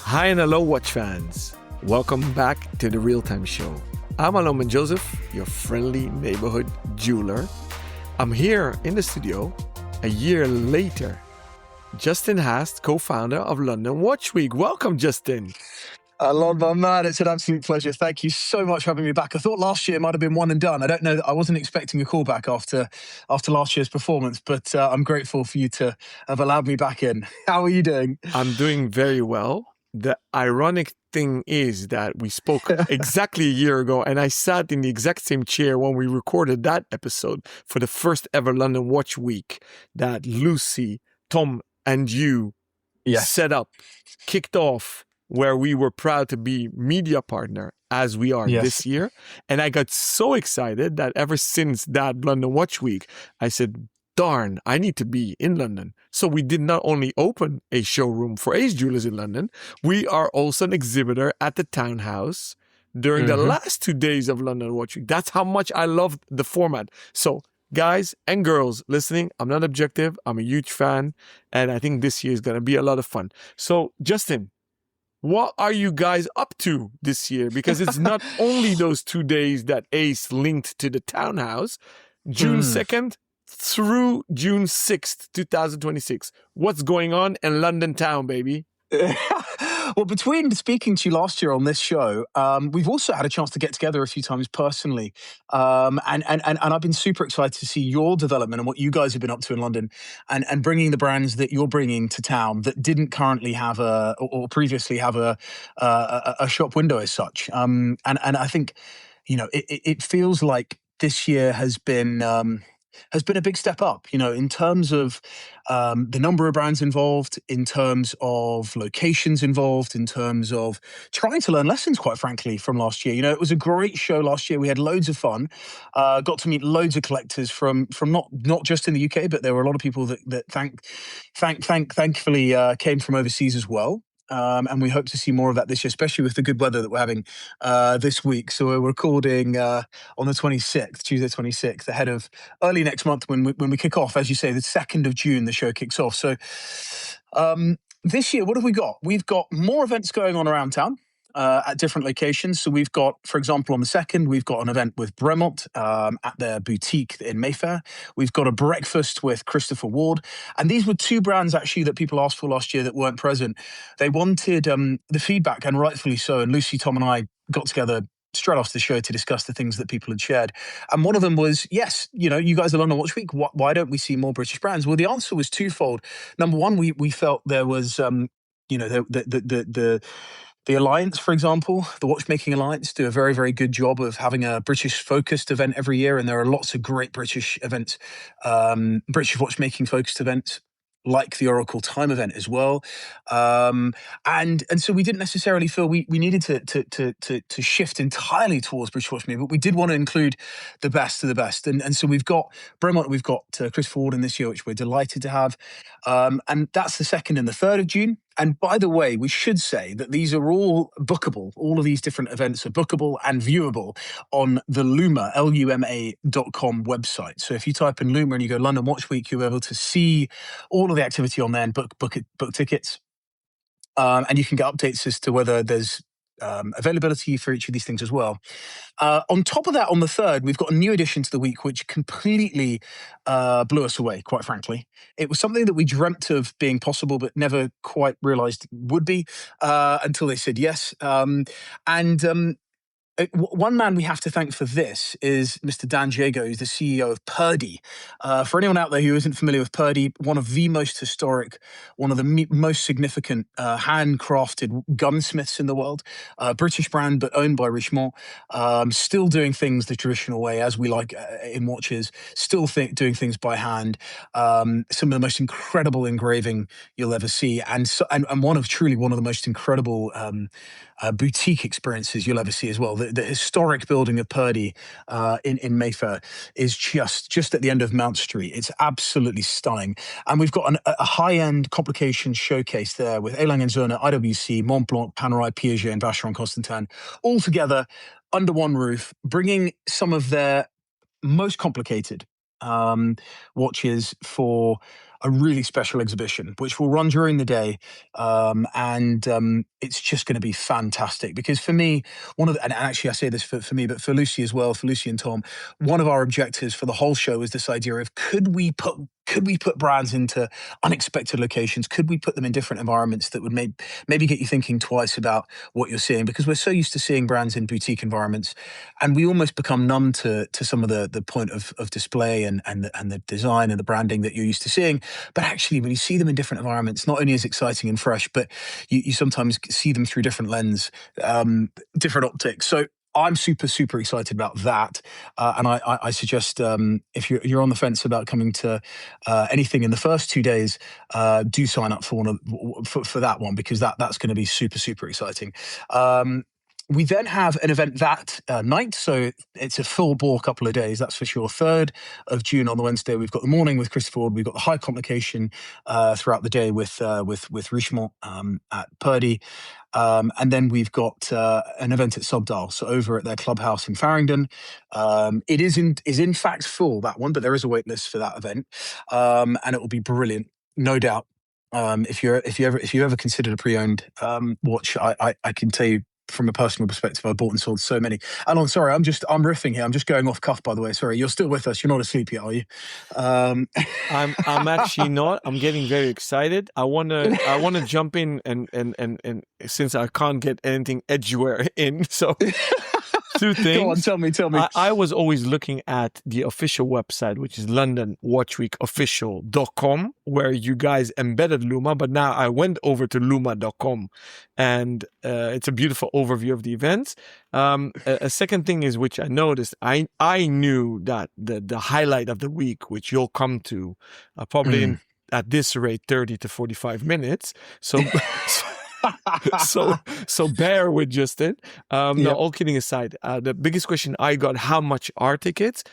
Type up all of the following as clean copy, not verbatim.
Hi and hello, watch fans. Welcome back to the Real Time Show. I'm Alon Joseph, your friendly neighborhood jeweler. I'm here in the studio a year later. Justin Hast, co-founder of London Watch Week. Welcome, Justin. Alon, my man, it's an absolute pleasure. Thank you so much for having me back. I thought last year might have been one and done. I don't know. I wasn't expecting a call back after last year's performance, but I'm grateful for you to have allowed me back in. How are you doing? I'm doing very well. The ironic thing is that we spoke exactly a year ago, and I sat in the exact same chair when we recorded that episode for the first ever London Watch Week that Lucy, Tom, and you set up, kicked off, where we were proud to be media partner as we are this year. And I got so excited that ever since that London Watch Week, I said, darn, I need to be in London. So we did not only open a showroom for Ace Jewelers in London, we are also an exhibitor at the Townhouse during the last 2 days of London Watch Week. That's how much I loved the format. So guys and girls listening, I'm not objective. I'm a huge fan. And I think this year is going to be a lot of fun. So Justin, what are you guys up to this year? Because it's not only those 2 days that Ace linked to the Townhouse, June 2nd through June 6th, 2026. What's going on in London town, baby? Well, between speaking to you last year on this show, we've also had a chance to get together a few times personally. And I've been super excited to see your development and what you guys have been up to in London and bringing the brands that you're bringing to town that didn't currently have or previously have a shop window as such. And I think, it feels like this year has been a big step up, in terms of the number of brands involved, in terms of locations involved, in terms of trying to learn lessons, quite frankly, from last year. It was a great show last year. We had loads of fun, got to meet loads of collectors from not just in the UK, but there were a lot of people that thankfully came from overseas as well. And we hope to see more of that this year, especially with the good weather that we're having this week. So we're recording on the 26th, Tuesday 26th, ahead of early next month when we kick off. As you say, the 2nd of June, the show kicks off. So this year, what have we got? We've got more events going on around town. At different locations. So we've got, for example, on the 2nd, we've got an event with Bremont at their boutique in Mayfair. We've got a breakfast with Christopher Ward. And these were two brands, actually, that people asked for last year that weren't present. They wanted the feedback, and rightfully so. And Lucy, Tom, and I got together straight after the show to discuss the things that people had shared. And one of them was, yes, you guys are London Watch Week. Why don't we see more British brands? Well, the answer was twofold. Number one, we felt there was, the Alliance, for example, the Watchmaking Alliance, do a very, very good job of having a British-focused event every year, and there are lots of great British events, British watchmaking-focused events, like the Oracle Time event as well. And so we didn't necessarily feel we needed to shift entirely towards British watchmaking, but we did want to include the best of the best. And so we've got Bremont, we've got Christopher Ward in this year, which we're delighted to have. And that's the 2nd and the 3rd of June. And by the way, we should say that these are all bookable. All of these different events are bookable and viewable on the Luma.com website. So if you type in Luma and you go London Watch Week, you'll be able to see all of the activity on there and book tickets. And you can get updates as to whether there's availability for each of these things as well. On top of that, on the 3rd, we've got a new addition to the week, which completely blew us away, quite frankly. It was something that we dreamt of being possible, but never quite realized would be until they said yes. One man we have to thank for this is Mr. Dan Jago, who's the CEO of Purdy. For anyone out there who isn't familiar with Purdy, one of the most historic, one of the most significant handcrafted gunsmiths in the world, British brand, but owned by Richemont, still doing things the traditional way, as we like in watches, still doing things by hand, some of the most incredible engraving you'll ever see, and truly one of the most incredible boutique experiences you'll ever see as well. The historic building of Purdy in Mayfair is just at the end of Mount Street. It's absolutely stunning. And we've got a high-end complication showcase there with A. Lange & Söhne, IWC, Montblanc, Panerai, Piaget, and Vacheron Constantin, all together under one roof, bringing some of their most complicated watches for a really special exhibition, which will run during the day. And it's just going to be fantastic because for me, and actually I say this for me, but for Lucy as well, for Lucy and Tom, one of our objectives for the whole show is this idea of could we put brands into unexpected locations? Could we put them in different environments that would maybe get you thinking twice about what you're seeing? Because we're so used to seeing brands in boutique environments, and we almost become numb to some of the point of display and the design and the branding that you're used to seeing. But actually, when you see them in different environments, not only is it exciting and fresh, but you sometimes see them through different different optics. So I'm super, super excited about that. And I suggest if you're on the fence about coming to anything in the first 2 days, do sign up for for that one, because that's going to be super, super exciting. We then have an event that night, so it's a full bore couple of days, that's for sure. 3rd of June on the Wednesday, we've got the morning with Christopher Ward, we've got the high complication throughout the day with Richemont at Purdy. And then we've got an event at Subdial, so over at their clubhouse in Farringdon. It is in fact full, that one, but there is a wait list for that event, and it will be brilliant, no doubt. If you ever considered a pre-owned watch, I can tell you from a personal perspective, I bought and sold so many. Alon, sorry, I'm riffing here. I'm just going off cuff, by the way. Sorry, you're still with us. You're not asleep yet, are you? I'm actually not. I'm getting very excited. I wanna jump in and since I can't get anything edgeware in, so 2 things. Go on, tell me. I was always looking at the official website, which is londonwatchweekofficial.com, where you guys embedded Luma, but now I went over to luma.com, and it's a beautiful overview of the events. A second thing is, which I noticed, I knew that the highlight of the week, which you'll come to probably in, at this rate, 30 to 45 minutes. So so bear with Justin. No, all kidding aside, the biggest question I got: how much are tickets?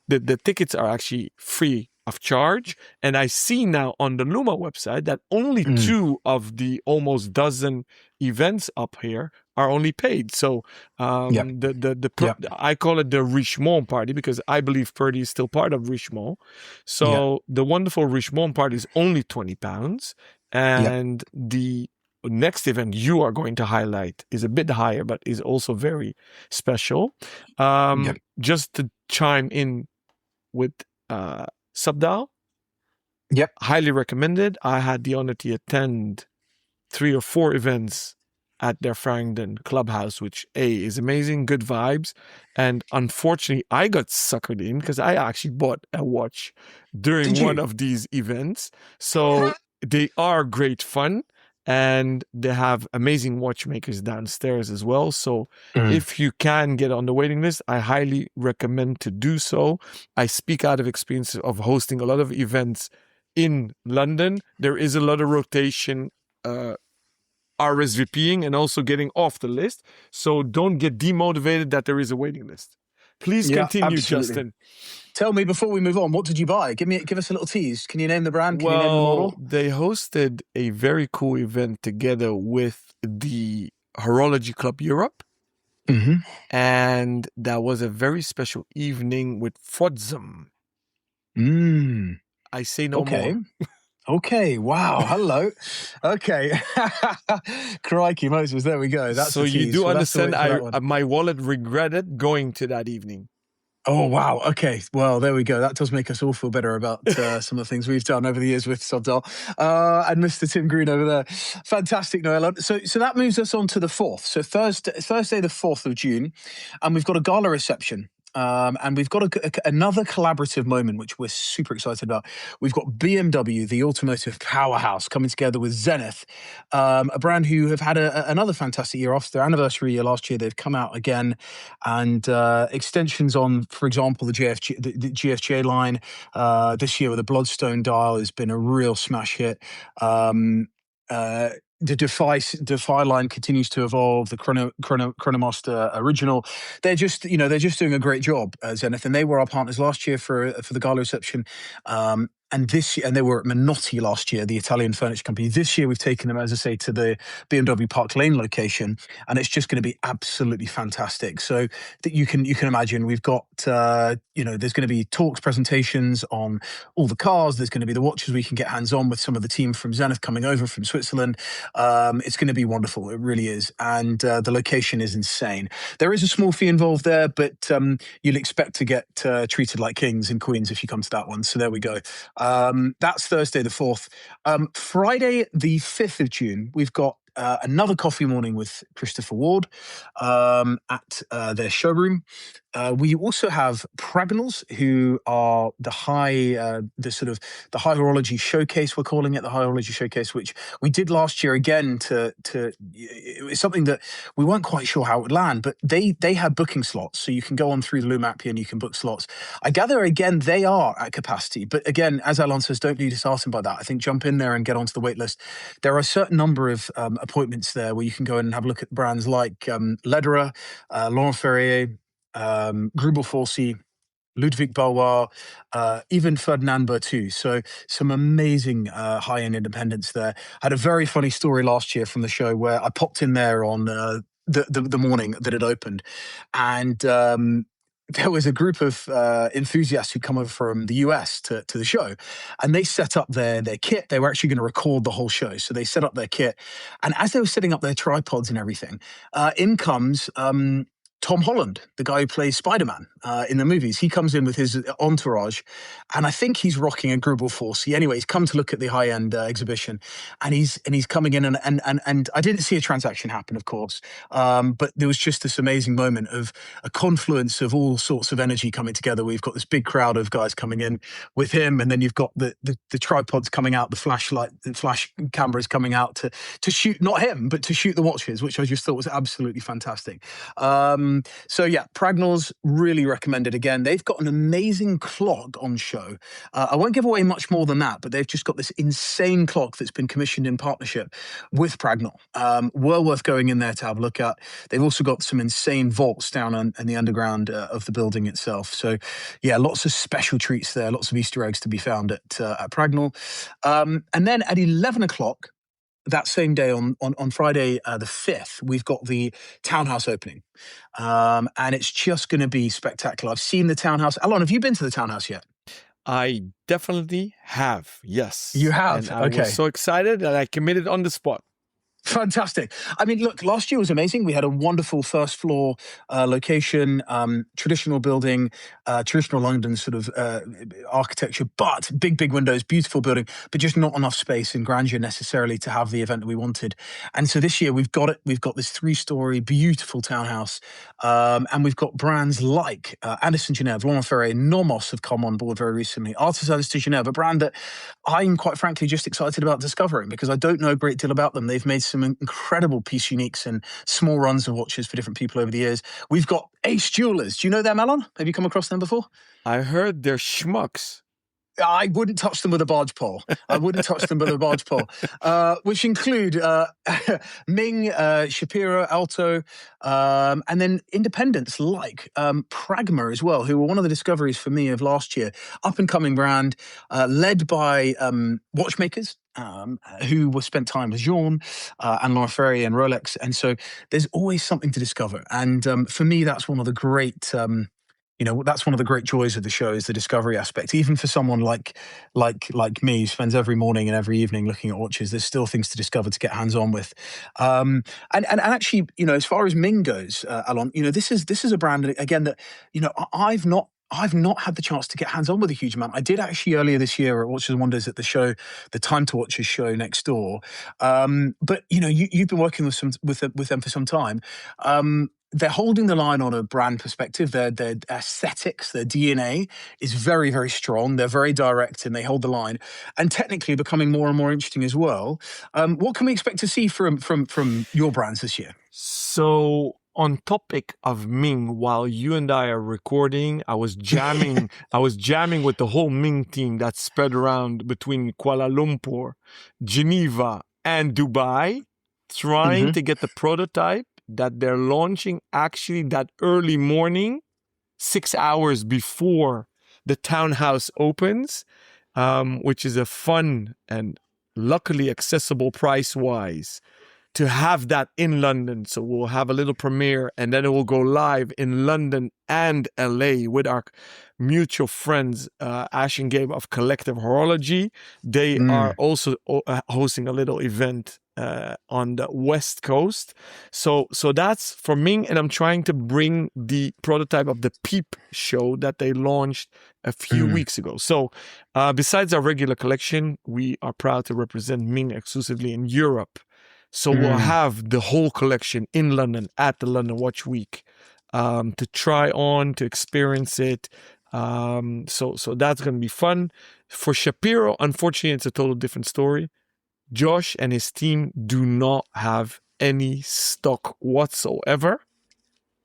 The tickets are actually free of charge, and I see now on the Luma website that only 2 of the almost dozen events up here are only paid. So I call it the Richemont party because I believe Purdy is still part of Richemont. So the wonderful Richemont party is only £20, and the next event you are going to highlight is a bit higher, but is also very special. Just to chime in with Subdial, highly recommended. I had the honor to attend 3 or 4 events at their Farringdon clubhouse, which is amazing, good vibes. And unfortunately, I got suckered in because I actually bought a watch during one of these events. So they are great fun. And they have amazing watchmakers downstairs as well. So if you can get on the waiting list, I highly recommend to do so. I speak out of experience of hosting a lot of events in London. There is a lot of rotation, RSVPing, and also getting off the list. So don't get demotivated that there is a waiting list. Please continue, Justin. Tell me, before we move on, what did you buy? Give us a little tease. Can you name the brand? Can you name the model? They hosted a very cool event together with the Horology Club Europe. And that was a very special evening with Fodzum. I say no more. Okay, wow, hello. Okay. Crikey Moses, there we go. That's so you do understand my wallet regretted going to that evening. Oh, wow. Okay. Well, there we go. That does make us all feel better about some of the things we've done over the years with Subdial. And Mr. Tim Green over there. Fantastic, Noel. So that moves us on to the 4th. So Thursday, the 4th of June. And we've got a gala reception. And we've got another collaborative moment, which we're super excited about. We've got BMW, the automotive powerhouse, coming together with Zenith, a brand who have had another fantastic year. After their anniversary year last year, they've come out again, and extensions on, for example, the GFJ line this year with the Bloodstone dial has been a real smash hit. The Defy line continues to evolve. The Chronomaster original, they're just doing a great job, Zenith, and they were our partners last year for the gala reception. this year, and they were at Minotti last year, the Italian furniture company. This year, we've taken them, as I say, to the BMW Park Lane location, and it's just going to be absolutely fantastic. So that you can imagine, we've got there's going to be talks, presentations on all the cars. There's going to be the watches we can get hands on with some of the team from Zenith coming over from Switzerland. It's going to be wonderful. It really is, and the location is insane. There is a small fee involved there, but you'll expect to get treated like kings and queens if you come to that one. So there we go. That's Thursday the 4th. Friday the 5th of June, we've got another coffee morning with Christopher Ward at their showroom. We also have Pragnals, who are the high horology showcase. We're calling it the high horology showcase, which we did last year again. It was something that we weren't quite sure how it would land, but they had booking slots, so you can go on through the Lumapia and you can book slots. I gather again they are at capacity, but again, as Alon says, don't be disheartened by that. I think jump in there and get onto the wait list. There are a certain number of appointments there where you can go in and have a look at brands like Lederer, Laurent Ferrier, Grubel Forsey, Ludwig Bauer, even Ferdinand Berthoud. So some amazing high-end independents there. Had a very funny story last year from the show where I popped in there on the morning that it opened, and there was a group of enthusiasts who come over from the US to the show, and they set up their kit. They were actually going to record the whole show, so they set up their kit, and as they were setting up their tripods and everything, in comes Tom Holland, the guy who plays Spider-Man in the movies. He comes in with his entourage, and I think he's rocking a Grubel Forsey. Anyway, he's come to look at the high-end exhibition, and he's coming in, and I didn't see a transaction happen, of course, but there was just this amazing moment of a confluence of all sorts of energy coming together. We've got this big crowd of guys coming in with him, and then you've got the tripods coming out, the flash cameras coming out to shoot, not him, but to shoot the watches, which I just thought was absolutely fantastic. So yeah, Pragnals, really recommended again. They've got an amazing clock on show. I won't give away much more than that, but they've just got this insane clock that's been commissioned in partnership with Pragnal. Well worth going in there to have a look at. They've also got some insane vaults down in the underground of the building itself. So yeah, lots of special treats there, lots of Easter eggs to be found at Pragnal. And then at 11 o'clock, that same day on Friday the 5th, we've got the Townhouse opening. And it's just going to be spectacular. I've seen the Townhouse. Alon, have you been to the Townhouse yet? I definitely have, yes. You have? And I was so excited that I committed on the spot. Fantastic. I mean, look, last year was amazing. We had a wonderful first floor location, traditional building, traditional London sort of architecture, but big windows, beautiful building, but just not enough space and grandeur necessarily to have the event that we wanted. And so this year we've got it. We've got this 3-story, beautiful townhouse, and we've got brands like Anderson Genève, Laurent Ferrier, Nomos have come on board very recently. Artisans de Genève, a brand that I'm quite frankly just excited about discovering because I don't know a great deal about them. They've made some incredible piece uniques and small runs of watches for different people over the years. We've got Ace Jewelers. Do you know them, Alon? Have you come across them before? I heard they're schmucks. I wouldn't touch them with a barge pole. Which include Ming, Shapiro, Alto, and then independents like Pragma as well, who were one of the discoveries for me of last year. Up-and-coming brand, led by watchmakers who were spent time with Jean and Laurent Ferrier and Rolex. And so there's always something to discover. And for me, that's one of the great... that's one of the great joys of the show is the discovery aspect. Even for someone like me, who spends every morning and every evening looking at watches, there's still things to discover, to get hands on with. And actually, as far as Ming goes, Alon, this is a brand again that I've not had the chance to get hands on with a huge amount. I did actually earlier this year at Watches and Wonders at the show, the Time to Watches show next door. But you've been working with them for some time. They're holding the line on a brand perspective. Their aesthetics, their DNA is very, very strong. They're very direct and they hold the line, and technically becoming more and more interesting as well. What can we expect to see from your brands this year? So on topic of Ming, while you and I are recording, I was jamming. I was jamming with the whole Ming team that's spread around between Kuala Lumpur, Geneva, and Dubai, trying to get the prototype that they're launching actually that early morning, 6 hours before the townhouse opens. which is a fun and luckily accessible price-wise, to have that in London. So we'll have a little premiere, and then it will go live in London and LA with our mutual friends, Ash and Gabe of Collective Horology. They are also hosting a little event on the West Coast. So that's for Ming, and I'm trying to bring the prototype of the Peep show that they launched a few weeks ago. So besides our regular collection, we are proud to represent Ming exclusively in Europe. So we'll have the whole collection in London at the London Watch Week to try on, to experience it. So that's going to be fun. For Shapiro, unfortunately, it's a total different story. Josh and his team do not have any stock whatsoever.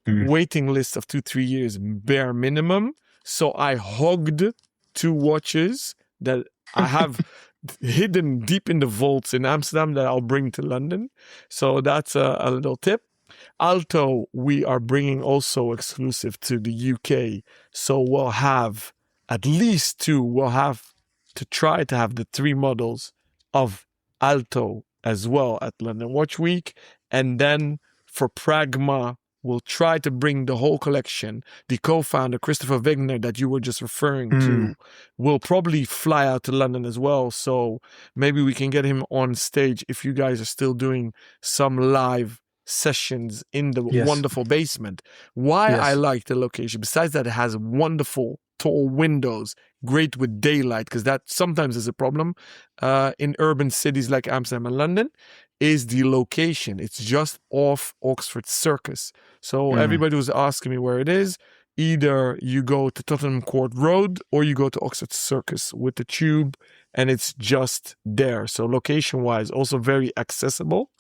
Waiting list of 2-3 years, bare minimum. So I hogged 2 watches that I have hidden deep in the vaults in Amsterdam that I'll bring to London. So that's a little tip. Alto, we are bringing also exclusive to the UK. So we'll have at least 2. We'll have to try to have the 3 models of Alto as well at London Watch Week. And then for Pragma, we'll try to bring the whole collection. The co-founder, Christopher Wegner, that you were just referring to, will probably fly out to London as well. So maybe we can get him on stage if you guys are still doing some live sessions in the wonderful basement. Why I like the location, besides that it has wonderful tall windows, great with daylight, because that sometimes is a problem in urban cities like Amsterdam and London, is the location. It's just off Oxford Circus. So everybody was asking me where it is. Either you go to Tottenham Court Road or you go to Oxford Circus with the tube, and it's just there. So location-wise, also very accessible,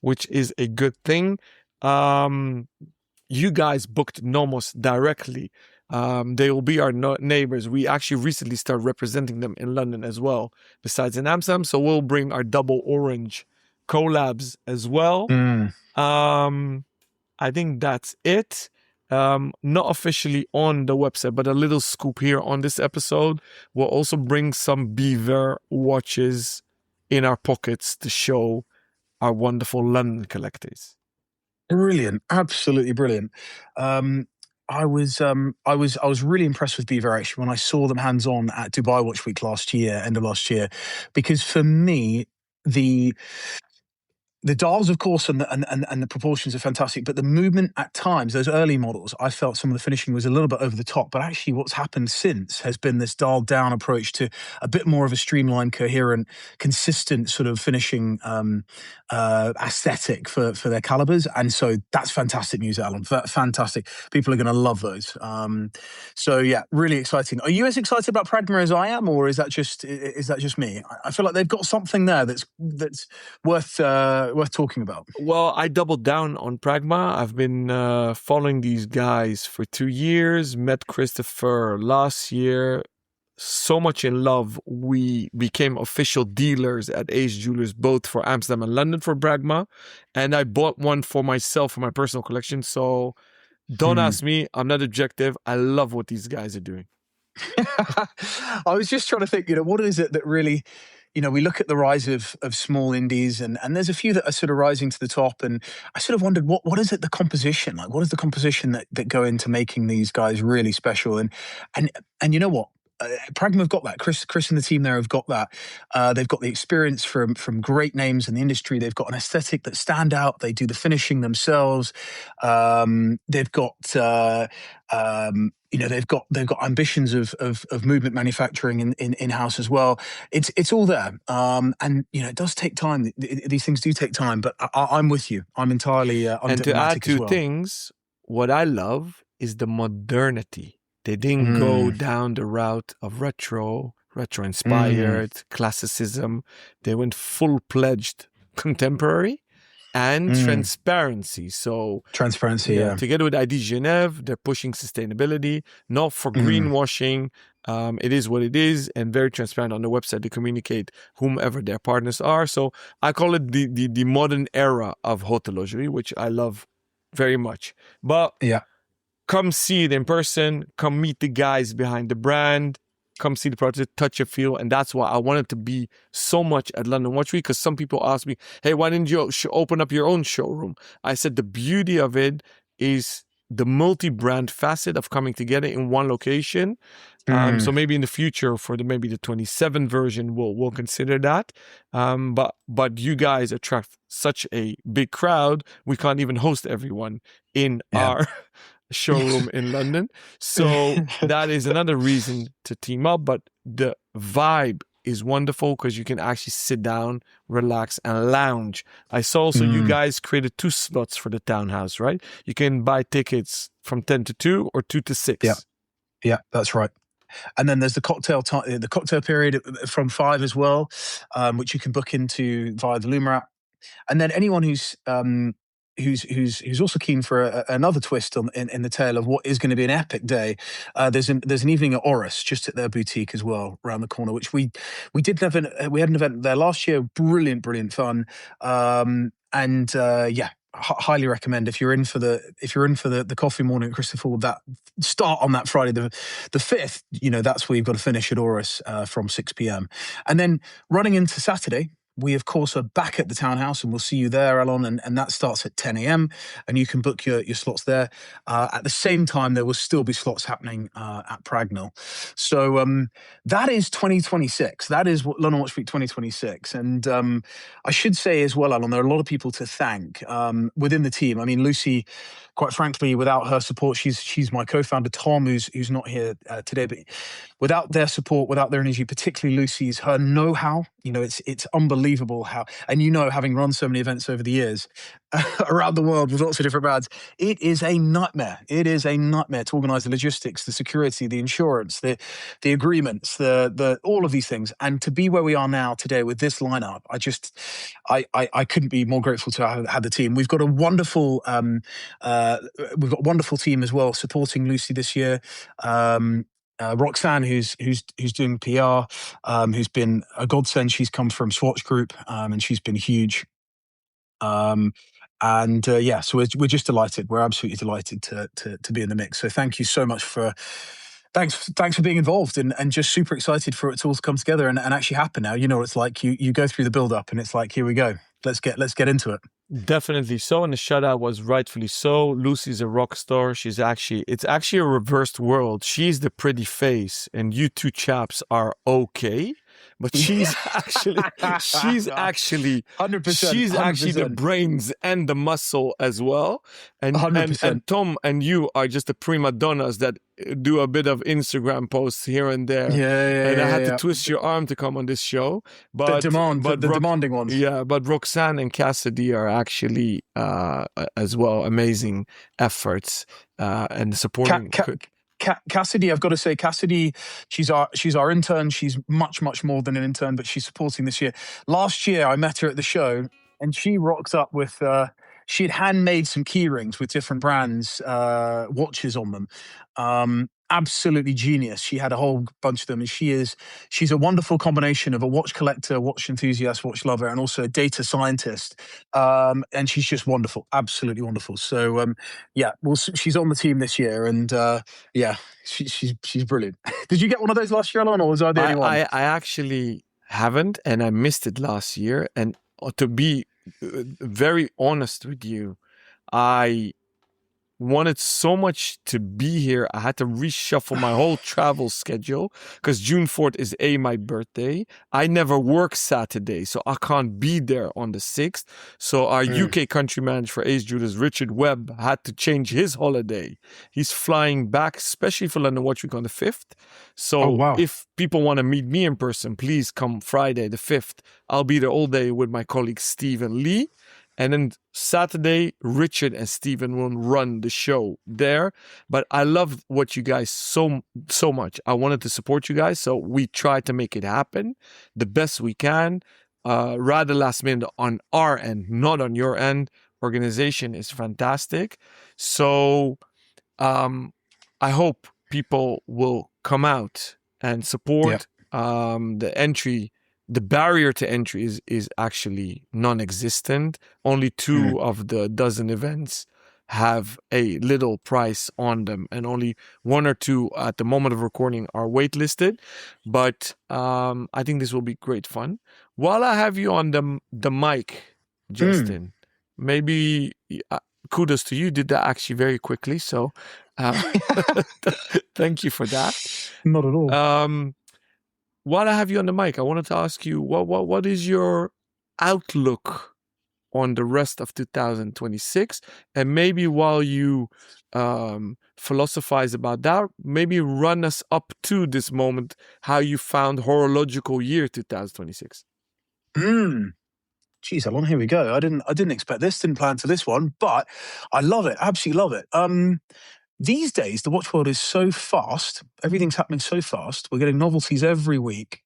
which is a good thing. You guys booked Nomos directly. They will be our neighbors. We actually recently started representing them in London as well, besides in Amsterdam. So we'll bring our double orange collabs as well. I think that's it. Not officially on the website, but a little scoop here on this episode. We'll also bring some Beaver watches in our pockets to show our wonderful London collectors. Brilliant, absolutely brilliant. I was really impressed with Beaver actually when I saw them hands on at Dubai Watch Week end of last year, because for me the dials, of course, and the proportions are fantastic, but the movement at times, those early models, I felt some of the finishing was a little bit over the top. But actually, what's happened since has been this dialed down approach to a bit more of a streamlined, coherent, consistent sort of finishing aesthetic for their calibers. And so that's fantastic news, Alon. Fantastic. People are going to love those. So yeah, really exciting. Are you as excited about Pragma as I am, or is that just me? I feel like they've got something there that's worth talking about. Well, I doubled down on Pragma. I've been following these guys for 2 years, met Christopher last year. So much in love, we became official dealers at Ace Jewelers, both for Amsterdam and London for Pragma. And I bought one for myself for my personal collection. So don't ask me. I'm not objective. I love what these guys are doing. I was just trying to think, what is it that really... we look at the rise of small indies, and there's a few that are sort of rising to the top. And I sort of wondered, what is it, the composition? Like, what is the composition that go into making these guys really special? And you know what? Pragma have got that. Chris and the team there have got that. They've got the experience from great names in the industry. They've got an aesthetic that stand out. They do the finishing themselves. They've got they've got ambitions of movement manufacturing in house as well. It's all there, and it does take time. These things do take time, but I'm with you. I'm entirely and to add 2 things, what I love is the modernity. They didn't go down the route of retro-inspired classicism. They went full-pledged contemporary and transparency. So transparency, together with ID Genève, they're pushing sustainability, not for greenwashing. It is what it is, and very transparent on the website. They communicate whomever their partners are. So I call it the modern era of horlogerie, which I love very much. But come see it in person. Come meet the guys behind the brand. come see the project, touch a feel. And that's why I wanted to be so much at London Watch Week, because some people ask me, hey, why didn't you open up your own showroom? I said the beauty of it is the multi-brand facet of coming together in one location. So maybe in the future for maybe the 27 version, we'll consider that. But you guys attract such a big crowd. We can't even host everyone in our showroom in London. So that is another reason to team up. But the vibe is wonderful because you can actually sit down, relax, and lounge. I saw also you guys created 2 slots for the townhouse, right? You can buy tickets from 10 to 2 or 2 to 6. Yeah, that's right. And then there's the cocktail period from 5 as well, which you can book into via the Luma app. And then anyone who's also keen for another twist in the tale of what is going to be an epic day, there's an evening at Oris, just at their boutique as well, around the corner, which we had an event there last year. Brilliant fun. Highly recommend if you're in for the coffee morning at Christopher Ford, that start on that Friday the 5th. That's where you've got to finish at Oris from 6 p.m. And then running into Saturday, we, of course, are back at the townhouse, and we'll see you there, Alon, and that starts at 10 a.m. and you can book your slots there. At the same time, there will still be slots happening at Pragnell. So that is 2026. That is what London Watch Week 2026. And I should say as well, Alon, there are a lot of people to thank within the team. I mean, Lucy, quite frankly, without her support, she's my co-founder, Tom, who's not here today, but without their support, without their energy, particularly Lucy's, her know-how, it's unbelievable how, and having run so many events over the years around the world with lots of different brands, it is a nightmare. It is a nightmare to organize the logistics, the security, the insurance, the agreements, the all of these things. And to be where we are now today with this lineup, I couldn't be more grateful to have had the team. We've got a wonderful team as well supporting Lucy this year. Roxanne, who's doing PR, who's been a godsend. She's come from Swatch Group, and she's been huge. So we're just delighted. We're absolutely delighted to be in the mix. So thank you so much thanks for being involved, and just super excited for it all to come together and actually happen now. You know what it's like. You go through the build up, and it's like, here we go. Let's get into it. Definitely so, and the shout out was rightfully so. Lucy's a rock star. It's actually a reversed world. She's the pretty face, and you two chaps are okay. But she's actually 100%. the brains and the muscle as well. And 100%. and Tom and you are just the prima donnas that do a bit of Instagram posts here and there. And I had to twist your arm to come on this show. But the demanding ones. Yeah, but Roxanne and Cassidy are actually as well amazing efforts and supporting. Cassidy, I've got to say, Cassidy, she's our intern. She's much more than an intern, but she's supporting this year. Last year, I met her at the show, and she rocked up with. She had handmade some key rings with different brands' watches on them. Absolutely genius. She had a whole bunch of them, and she's a wonderful combination of a watch collector, watch enthusiast, watch lover, and also a data scientist. And she's just wonderful, absolutely wonderful. So she's on the team this year, and she's brilliant. Did you get one of those last year, Alon, or was I the only one? I actually haven't, and I missed it last year. And to be very honest with you, I wanted so much to be here. I had to reshuffle my whole travel schedule because June 4th is my birthday. I never work Saturday, so I can't be there on the 6th. So our UK country manager for Ace Jewelers, Richard Webb, had to change his holiday. He's flying back, especially for London Watch Week on the 5th. So if people want to meet me in person, please come Friday the 5th. I'll be there all day with my colleague Stephen Lee. And then Saturday, Richard and Stephen will run the show there. But I love what you guys so much. I wanted to support you guys, so we tried to make it happen the best we can. Rather last minute on our end, not on your end. Organization is fantastic. So I hope people will come out and support. The barrier to entry is actually non-existent. Only 2 of the dozen events have a little price on them, and only 1 or 2 at the moment of recording are waitlisted. But I think this will be great fun. While I have you on the mic, Justin, maybe kudos to you. Did that actually very quickly, so thank you for that. Not at all. While I have you on the mic, I wanted to ask you what is your outlook on the rest of 2026, and maybe while you philosophize about that, maybe run us up to this moment how you found horological year 2026. Geez, Alon, here we go. I didn't expect this, didn't plan for this one, but I love it. Absolutely love it. These days, the watch world is so fast. Everything's happening so fast. We're getting novelties every week,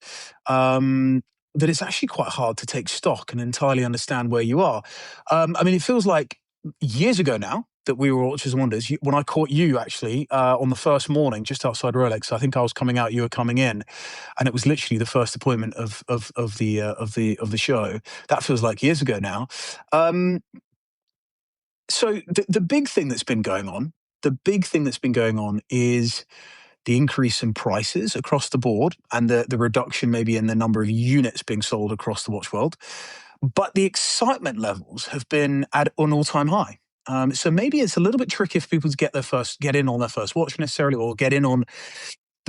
that it's actually quite hard to take stock and entirely understand where you are. I mean, it feels like years ago now that we were Watches and Wonders. When I caught you actually on the first morning just outside Rolex, I think I was coming out, you were coming in, and it was literally the first appointment of the show. That feels like years ago now. So the big thing that's been going on, is the increase in prices across the board and the reduction maybe in the number of units being sold across the watch world. But the excitement levels have been at an all-time high. So maybe it's a little bit tricky for people to get in on their first watch necessarily, or get in on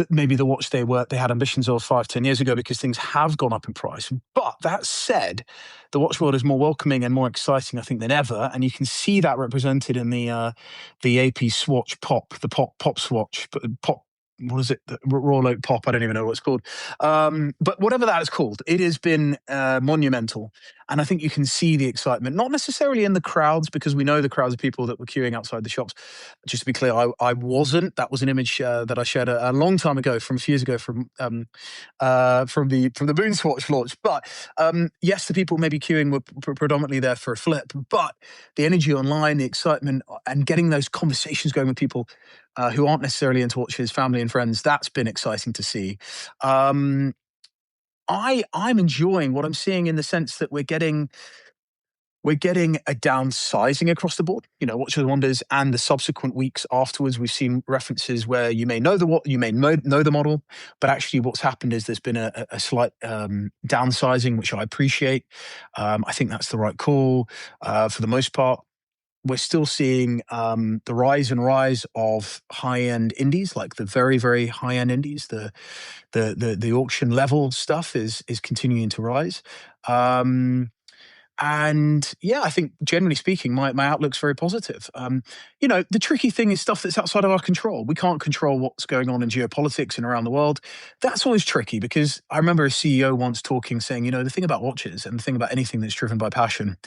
maybe the watch they had ambitions of 5-10 years ago, because things have gone up in price. But that said, the watch world is more welcoming and more exciting, I think, than ever, and you can see that represented in the AP Swatch Pop, the Pop Swatch, Pop. What is it? The Royal Oak Pop. I don't even know what it's called. But whatever that is called, it has been monumental. And I think you can see the excitement, not necessarily in the crowds, because we know the crowds of people that were queuing outside the shops. Just to be clear, I wasn't. That was an image that I shared a long time ago, from a few years ago, from the Moon Swatch launch. But yes, the people maybe queuing were predominantly there for a flip. But the energy online, the excitement, and getting those conversations going with people who aren't necessarily into watches, family and friends, that's been exciting to see. I'm enjoying what I'm seeing, in the sense that we're getting a downsizing across the board. Watches and Wonders, and the subsequent weeks afterwards, we've seen references where you may know the model, but actually what's happened is there's been a slight downsizing, which I appreciate. I think that's the right call for the most part. We're still seeing the rise of high-end indies, like the very, very high-end indies. The auction level stuff is continuing to rise. And yeah, I think generally speaking, my outlook's very positive. The tricky thing is stuff that's outside of our control. We can't control what's going on in geopolitics and around the world. That's always tricky, because I remember a CEO once saying, the thing about watches and the thing about anything that's driven by passion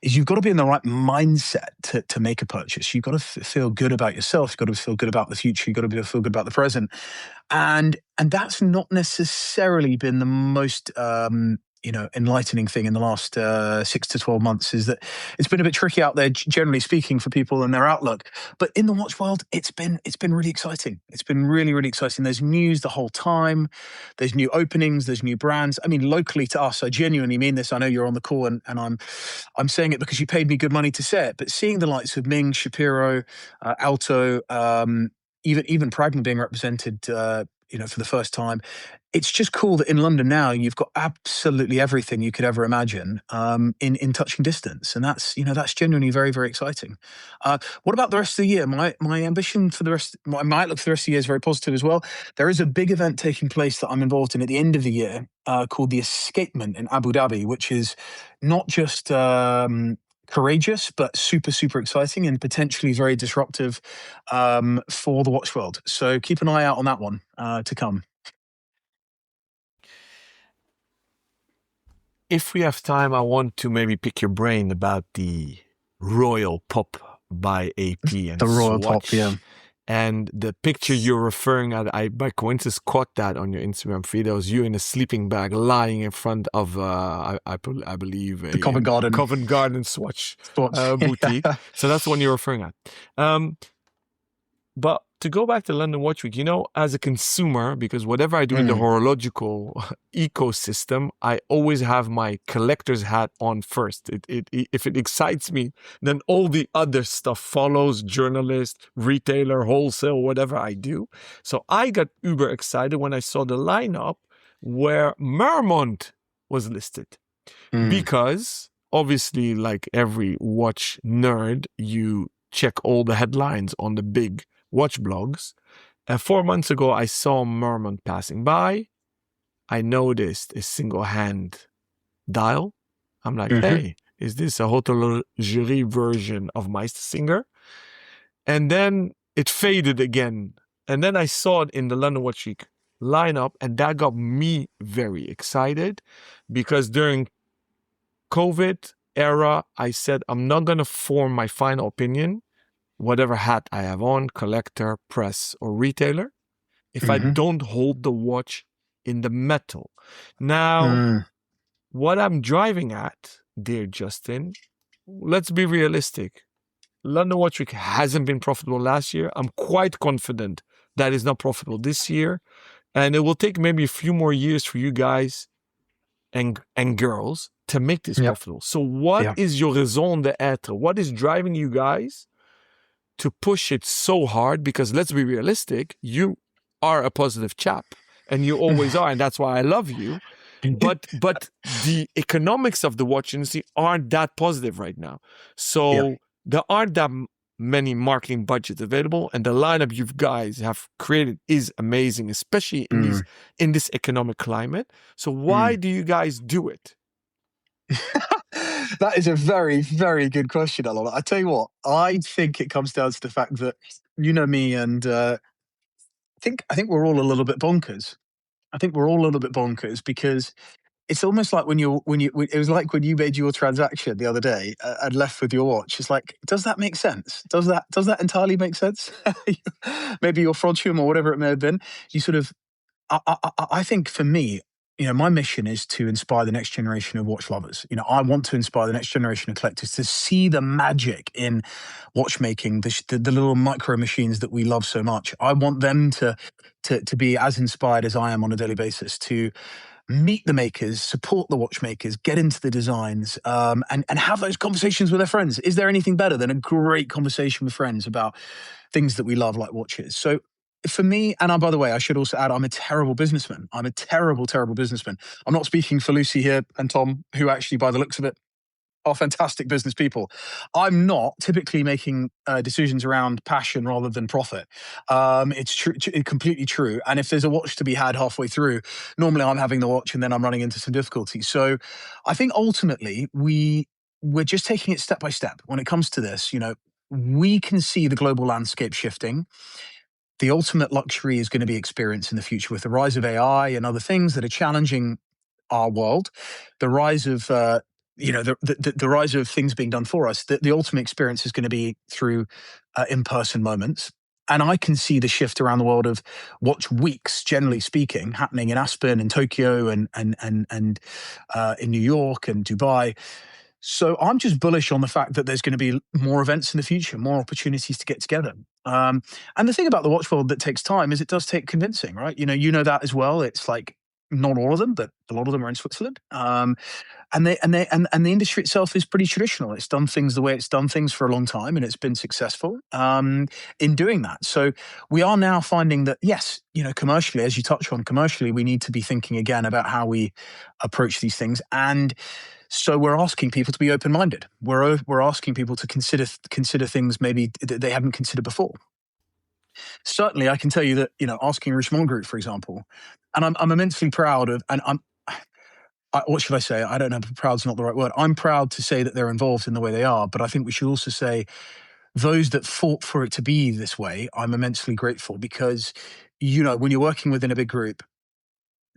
is you've got to be in the right mindset to make a purchase. You've got to feel good about yourself. You've got to feel good about the future. You've got to feel good about the present. And that's not necessarily been the most enlightening thing in the last 6 to 12 months, is that it's been a bit tricky out there, generally speaking, for people and their outlook. But in the watch world, it's been really exciting. It's been really, really exciting. There's news the whole time. There's new openings. There's new brands. I mean, locally to us, I genuinely mean this. I know you're on the call, and I'm saying it because you paid me good money to say it. But seeing the likes of Ming, Shapiro, Alto, even Pragma being represented, for the first time. It's just cool that in London now you've got absolutely everything you could ever imagine in touching distance, and that's genuinely very, very exciting. What about the rest of the year? My ambition for my outlook for the rest of the year is very positive as well. There is a big event taking place that I'm involved in at the end of the year called the Escapement in Abu Dhabi, which is not just courageous, but super, super exciting and potentially very disruptive for the watch world. So keep an eye out on that one to come. If we have time, I want to maybe pick your brain about the Royal Pop by AP and The Royal Swatch. Pop, yeah. And the picture you're referring at, I by coincidence caught that on your Instagram feed. That was you in a sleeping bag lying in front of, I believe, the Covent Garden Swatch boutique. So that's the one you're referring at. But to go back to London Watch Week, as a consumer, because whatever I do in the Mm. horological ecosystem, I always have my collector's hat on first. If it excites me, then all the other stuff follows: journalist, retailer, wholesale, whatever I do. So I got uber excited when I saw the lineup where Mermont was listed. Mm. Because obviously, like every watch nerd, you check all the headlines on the big watch blogs. 4 months ago, I saw Mermont passing by. I noticed a single hand dial. I'm like, Mm-hmm. hey, is this a horlogerie version of Meistersinger? And then it faded again. And then I saw it in the London Watch Week lineup, and that got me very excited because during COVID era, I said, I'm not going to form my final opinion, whatever hat I have on, collector, press, or retailer, if I Mm-hmm. don't hold the watch in the metal. Now, Mm. what I'm driving at, dear Justin, let's be realistic. London Watch Week hasn't been profitable last year. I'm quite confident that it's not profitable this year. And it will take maybe a few more years for you guys and girls to make this Yeah. profitable. So what Yeah. is your raison d'être? What is driving you guys to push it so hard? Because let's be realistic, you are a positive chap and you always are, and that's why I love you. But the economics of the watch industry aren't that positive right now. Yeah. So there aren't that many marketing budgets available, and the lineup you guys have created is amazing, especially Mm. in this economic climate. So why Mm. do you guys do it? That is a very, very good question, Alon. I tell you what, I think it comes down to the fact that you know me, and I think we're all a little bit bonkers. I think we're all a little bit bonkers because it's almost like it was like when you made your transaction the other day and left with your watch. It's like, does that make sense? Does that entirely make sense? Maybe your fraudulent or whatever it may have been. You sort of I think for me, my mission is to inspire the next generation of watch lovers. I want to inspire the next generation of collectors to see the magic in watchmaking, the little micro machines that we love so much. I want them to be as inspired as I am on a daily basis to meet the makers, support the watchmakers, get into the designs, and have those conversations with their friends. Is there anything better than a great conversation with friends about things that we love, like watches? So for me, and by the way, I should also add, I'm a terrible businessman. I'm a terrible, terrible businessman. I'm not speaking for Lucy here and Tom, who actually, by the looks of it, are fantastic business people. I'm not typically making decisions around passion rather than profit. It's true, completely true. And if there's a watch to be had halfway through, normally I'm having the watch and then I'm running into some difficulty. So I think ultimately we're just taking it step by step when it comes to this. We can see the global landscape shifting. The ultimate luxury is going to be experienced in the future with the rise of AI and other things that are challenging our world. The rise of the rise of things being done for us. The ultimate experience is going to be through in-person moments. And I can see the shift around the world of watch weeks, generally speaking, happening in Aspen and Tokyo and in New York and Dubai. So I'm just bullish on the fact that there's going to be more events in the future, more opportunities to get together. And the thing about the watch world that takes time is it does take convincing, right? You know that as well. It's like not all of them, but a lot of them are in Switzerland. And the industry itself is pretty traditional. It's done things the way it's done things for a long time, and it's been successful in doing that. So we are now finding that yes, commercially, as you touch on, commercially, we need to be thinking again about how we approach these things. And so we're asking people to be open-minded. We're asking people to consider things maybe that they haven't considered before. Certainly, I can tell you that asking Richemont Group, for example, and I'm immensely proud of, and what should I say? I don't know. Proud's not the right word. I'm proud to say that they're involved in the way they are, but I think we should also say those that fought for it to be this way. I'm immensely grateful because when you're working within a big group,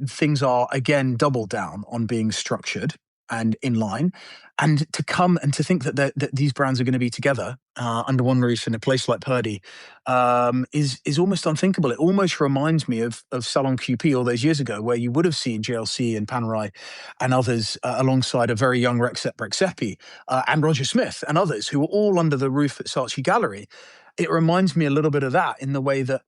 things are again doubled down on being structured. and in line. And to come and to think that these brands are going to be together under one roof in a place like Purdy is almost unthinkable. It almost reminds me of Salon QP all those years ago, where you would have seen JLC and Panerai and others alongside a very young Rexep Rexepi and Roger Smith and others who were all under the roof at Saatchi Gallery. It reminds me a little bit of that in the way that,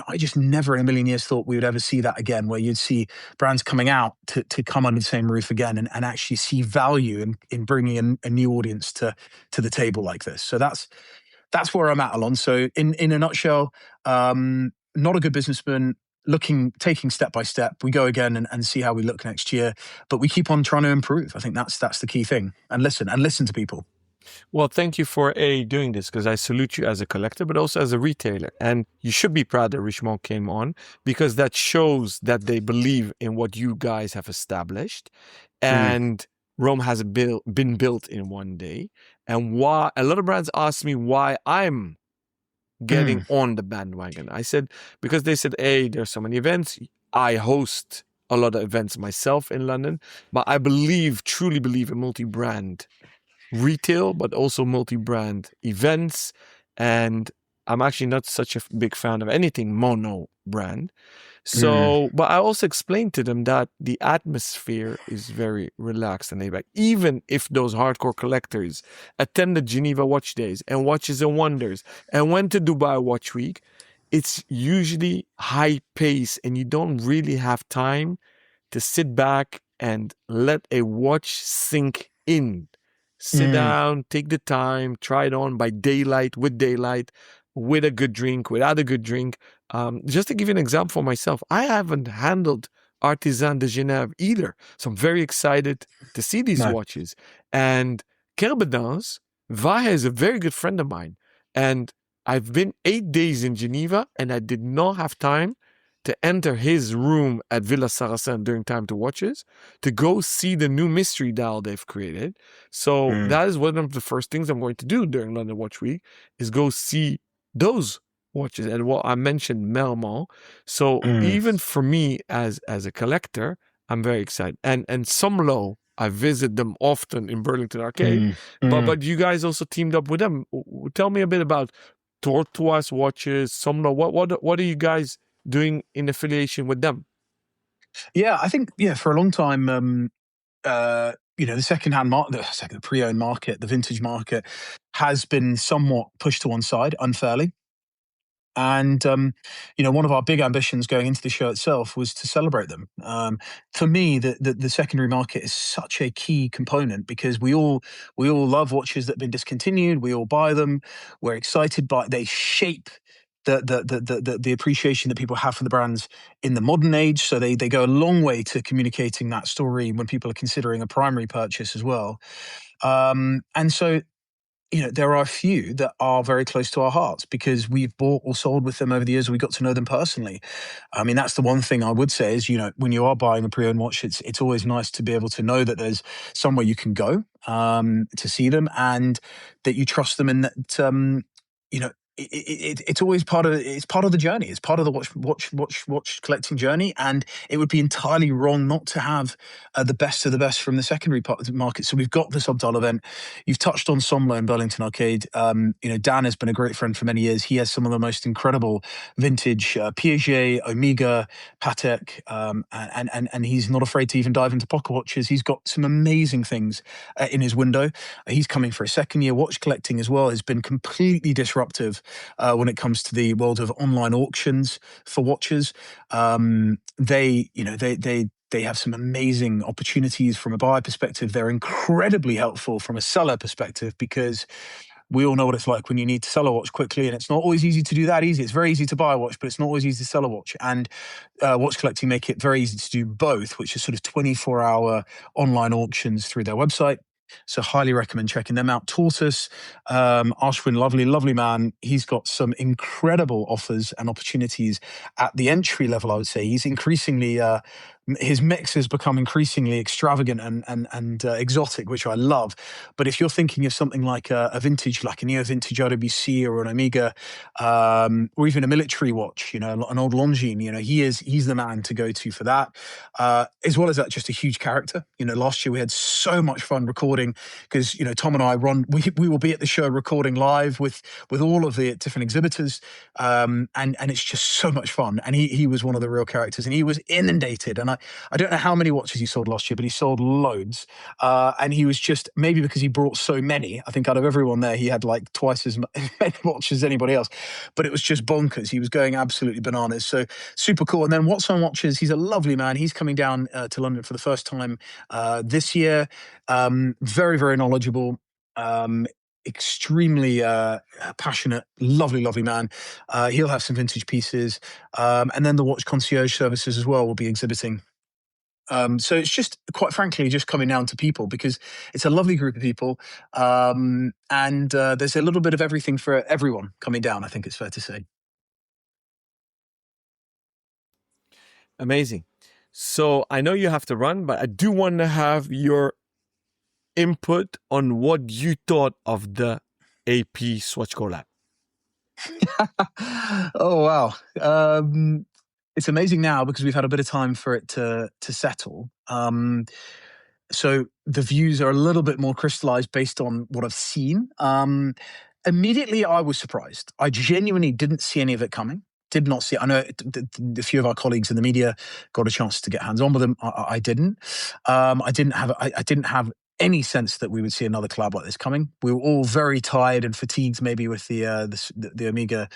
I just never in a million years thought we would ever see that again, where you'd see brands coming out to come under the same roof again and actually see value in bringing a new audience to the table like this. So that's where I'm at, Alon. So in a nutshell, not a good businessman, taking step by step. We go again and see how we look next year, but we keep on trying to improve. I think that's the key thing. And listen to people. Well, thank you for doing this, because I salute you as a collector, but also as a retailer. And you should be proud that Richemont came on, because that shows that they believe in what you guys have established. And Rome has been built in one day. And why a lot of brands ask me why I'm getting on the bandwagon. I said, because they said, hey, there's so many events. I host a lot of events myself in London, but I truly believe in multi-brand retail, but also multi-brand events. And I'm actually not such a big fan of anything mono brand. So, but I also explained to them that the atmosphere is very relaxed and laid back. Even if those hardcore collectors attended Geneva Watch Days and Watches and Wonders and went to Dubai Watch Week, it's usually high pace and you don't really have time to sit back and let a watch sink in. Sit down, take the time, try it on by daylight, with a good drink, without a good drink. Just to give you an example for myself, I haven't handled Artisan de Genève either. So I'm very excited to see these watches. And Kerbedans, Vahe is a very good friend of mine. And I've been 8 days in Geneva and I did not have time to enter his room at Villa Saracen during Time to Watches to go see the new mystery dial they've created. So that is one of the first things I'm going to do during London Watch Week, is go see those watches. And what I mentioned, Melmont. So even for me as a collector, I'm very excited. And Somlo, I visit them often in Burlington Arcade, but you guys also teamed up with them. Tell me a bit about Tortoise watches, Somlo. What are you guys doing in affiliation with them? Yeah, I think for a long time, the second-hand market, the pre-owned market, the vintage market, has been somewhat pushed to one side unfairly. And one of our big ambitions going into the show itself was to celebrate them. For me, the secondary market is such a key component, because we all love watches that have been discontinued. We all buy them. We're excited by they shape the appreciation that people have for the brands in the modern age. So they go a long way to communicating that story when people are considering a primary purchase as well. And so there are a few that are very close to our hearts because we've bought or sold with them over the years. We got to know them personally. I mean, that's the one thing I would say is, when you are buying a pre-owned watch, it's always nice to be able to know that there's somewhere you can go to see them, and that you trust them, and that it's always part of the journey. It's part of the watch collecting journey, and it would be entirely wrong not to have the best of the best from the secondary part of the market. So we've got the Subdial event. You've touched on Somlo in Burlington Arcade. Dan has been a great friend for many years. He has some of the most incredible vintage Piaget, Omega, Patek, and he's not afraid to even dive into pocket watches. He's got some amazing things in his window. He's coming for a second year. Watch collecting as well has been completely disruptive when it comes to the world of online auctions for watches. They have some amazing opportunities from a buyer perspective. They're incredibly helpful from a seller perspective, because we all know what it's like when you need to sell a watch quickly, and it's not always easy to do that easy. It's very easy to buy a watch, but it's not always easy to sell a watch. And watch collecting make it very easy to do both, which is sort of 24-hour online auctions through their website. So highly recommend checking them out. Tortoise, Ashwin, lovely man. He's got some incredible offers and opportunities at the entry level, I would say. He's increasingly his mix has become increasingly extravagant and exotic, which I love. But if you're thinking of something like a vintage, like a neo vintage RWC or an Omega, or even a military watch, an old Longines, he's the man to go to for that. As well as that, just a huge character. Last year we had so much fun recording because Tom and I we will be at the show recording live with all of the different exhibitors, and it's just so much fun. And he was one of the real characters, and he was inundated. And I don't know how many watches he sold last year, but he sold loads. And he was just, maybe because he brought so many, I think out of everyone there, he had like twice as many watches as anybody else. But it was just bonkers. He was going absolutely bananas. So super cool. And then Watson Watches, he's a lovely man. He's coming down to London for the first time this year. Very, very knowledgeable. Extremely passionate, lovely man. He'll have some vintage pieces. And then the watch concierge services as well will be exhibiting. So it's just, quite frankly, just coming down to people, because it's a lovely group of people. And there's a little bit of everything for everyone coming down, I think it's fair to say. Amazing. So I know you have to run, but I do want to have your input on what you thought of the AP Swatch collab. Oh, wow. It's amazing now because we've had a bit of time for it to settle. So the views are a little bit more crystallized based on what I've seen. Immediately, I was surprised. I genuinely didn't see any of it coming. Did not see it. I know a few of our colleagues in the media got a chance to get hands on with them. I didn't. I didn't have any sense that we would see another collab like this coming. We were all very tired and fatigued, maybe with the Omega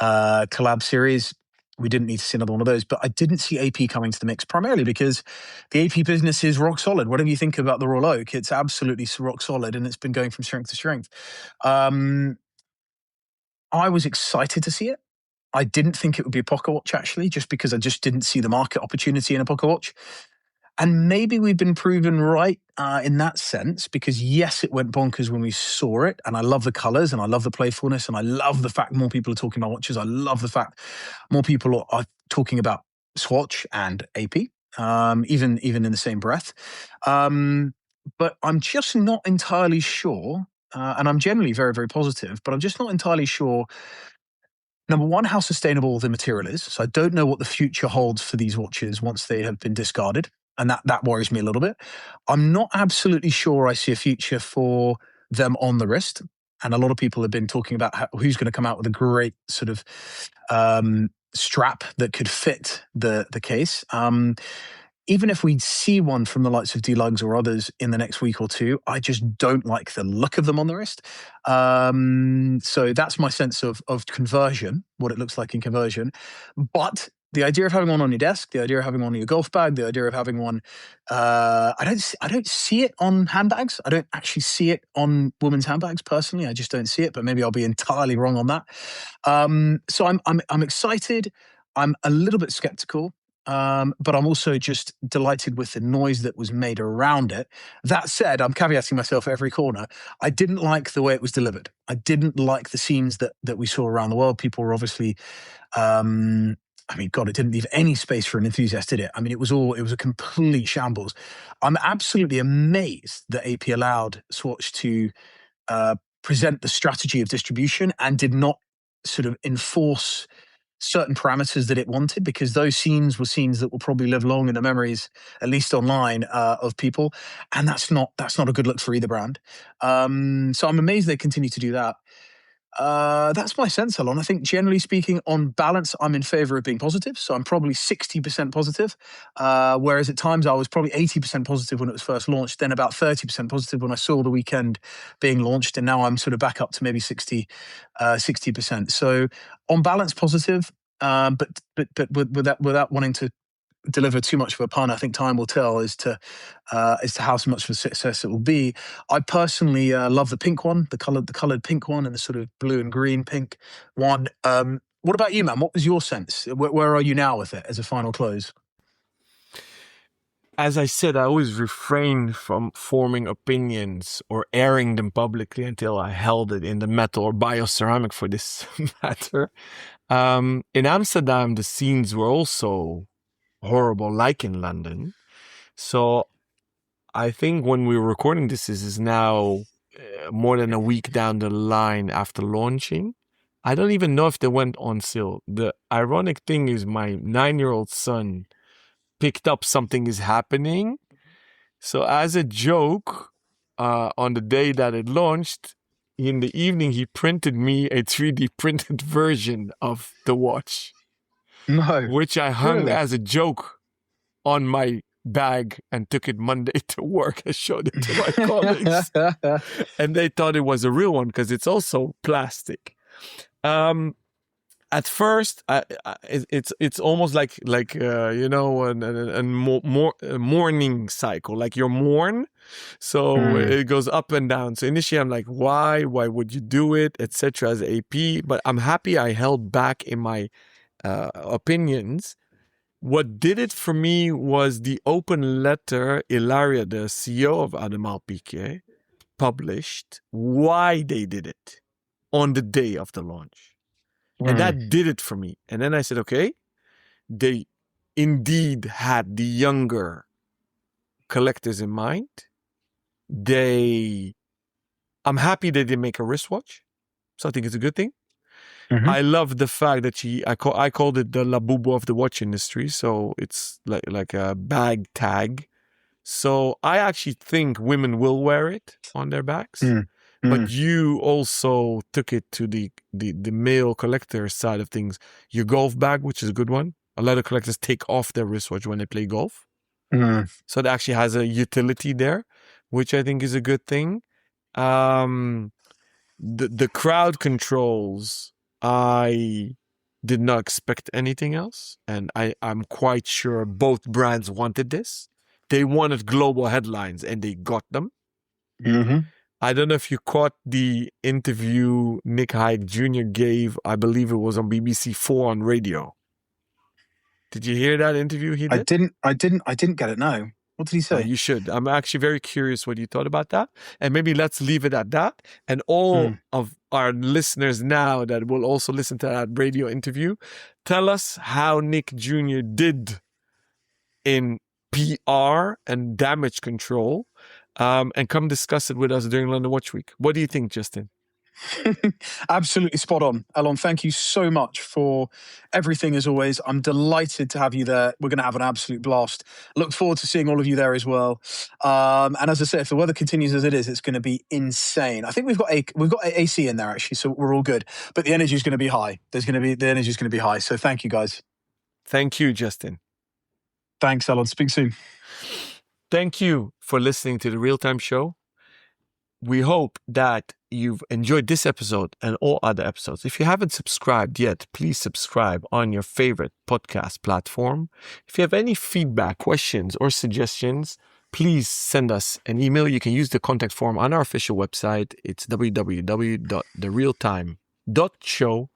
collab series. We didn't need to see another one of those, but I didn't see AP coming to the mix, primarily because the AP business is rock solid. Whatever you think about the Royal Oak, it's absolutely rock solid, and it's been going from strength to strength. I was excited to see it. I didn't think it would be a pocket watch, actually, just because I just didn't see the market opportunity in a pocket watch. And maybe we've been proven right in that sense, because yes, it went bonkers when we saw it. And I love the colors, and I love the playfulness, and I love the fact more people are talking about watches. I love the fact more people are talking about Swatch and AP, even in the same breath. But I'm just not entirely sure, and I'm generally very, very positive, but I'm just not entirely sure, number one, how sustainable the material is. So I don't know what the future holds for these watches once they have been discarded. And that worries me a little bit. I'm not absolutely sure I see a future for them on the wrist. And a lot of people have been talking about who's going to come out with a great sort of strap that could fit the case. Even if we see one from the likes of D-Lugs or others in the next week or two, I just don't like the look of them on the wrist. So that's my sense of conversion, what it looks like in conversion. But the idea of having one on your desk, the idea of having one on your golf bag, the idea of having one, I don't see it on handbags. I don't actually see it on women's handbags personally. I just don't see it, but maybe I'll be entirely wrong on that. So I'm excited. I'm a little bit skeptical. But I'm also just delighted with the noise that was made around it. That said, I'm caveating myself at every corner. I didn't like the way it was delivered. I didn't like the scenes that we saw around the world. People were obviously, God, it didn't leave any space for an enthusiast, did it? I mean, it was a complete shambles. I'm absolutely amazed that AP allowed Swatch to present the strategy of distribution and did not sort of enforce certain parameters that it wanted, because those scenes were scenes that will probably live long in the memories, at least online, of people, and that's not a good look for either brand. So I'm amazed they continue to do that. That's my sense, Alon. I think generally speaking, on balance, I'm in favor of being positive. So I'm probably 60% positive, whereas at times I was probably 80% positive when it was first launched, then about 30% positive when I saw the weekend being launched, and now I'm sort of back up to maybe 60%. So on balance, positive, but without wanting to deliver too much of a pun. I think time will tell as to how much of a success it will be. I personally love the pink one, the colored pink one, and the sort of blue and green pink one. What about you, man? What was your sense? Where are you now with it as a final close? As I said, I always refrained from forming opinions or airing them publicly until I held it in the metal or bioceramic for this matter. In Amsterdam, the scenes were also horrible, like in London. So I think when we're recording this is now more than a week down the line after launching. I don't even know if they went on sale. The ironic thing is my 9-year-old son picked up Something Is Happening. So as a joke, on the day that it launched, in the evening, he printed me a 3D printed version of the watch, No, which I hung really. as a joke on my bag and took it Monday to work. I showed it to my colleagues, and they thought it was a real one because it's also plastic. At first, it's almost like a mourning cycle, like you're mourn. So it goes up and down. So initially, I'm like, why would you do it, etc. As AP, but I'm happy I held back in my opinions. What did it for me was the open letter Ilaria, the CEO of Audemars Piguet, published why they did it on the day of the launch. And that did it for me. And then I said, okay, they indeed had the younger collectors in mind. I'm happy they didn't make a wristwatch. So I think it's a good thing. I love the fact that I called it the Labubu of the watch industry. So it's like a bag tag. So I actually think women will wear it on their bags. But you also took it to the male collector side of things. Your golf bag, which is a good one. A lot of collectors take off their wristwatch when they play golf. So it actually has a utility there, which I think is a good thing. The crowd controls, I did not expect anything else. And I'm quite sure both brands wanted this. They wanted global headlines and they got them. I don't know if you caught the interview Nick Hyde Jr. gave. I believe it was on BBC 4 on radio. Did you hear that interview he did? I didn't get it, no. What did he say? You should. I'm actually very curious what you thought about that. And maybe let's leave it at that. And all of our listeners now that will also listen to that radio interview, tell us how Nick Jr. did in PR and damage control. And come discuss it with us during London Watch Week. What do you think, Justin? Absolutely spot on. Alon, thank you so much for everything as always. I'm delighted to have you there. We're going to have an absolute blast. Look forward to seeing all of you there as well. And as I said, if the weather continues as it is, it's going to be insane. I think we've got AC in there actually, so we're all good. But the energy is going to be high. The energy is going to be high. So thank you guys. Thank you, Justin. Thanks, Alon. Speak soon. Thank you for listening to the Real Time Show. We hope that you've enjoyed this episode and all other episodes. If you haven't subscribed yet, please subscribe on your favorite podcast platform. If you have any feedback, questions, or suggestions, please send us an email. You can use the contact form on our official website. It's www.therealtime.show.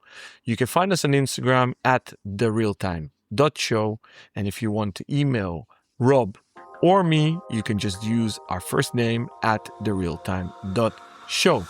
You can find us on Instagram at therealtime.show. And if you want to email Rob or me, you can just use our first name at therealtime.show.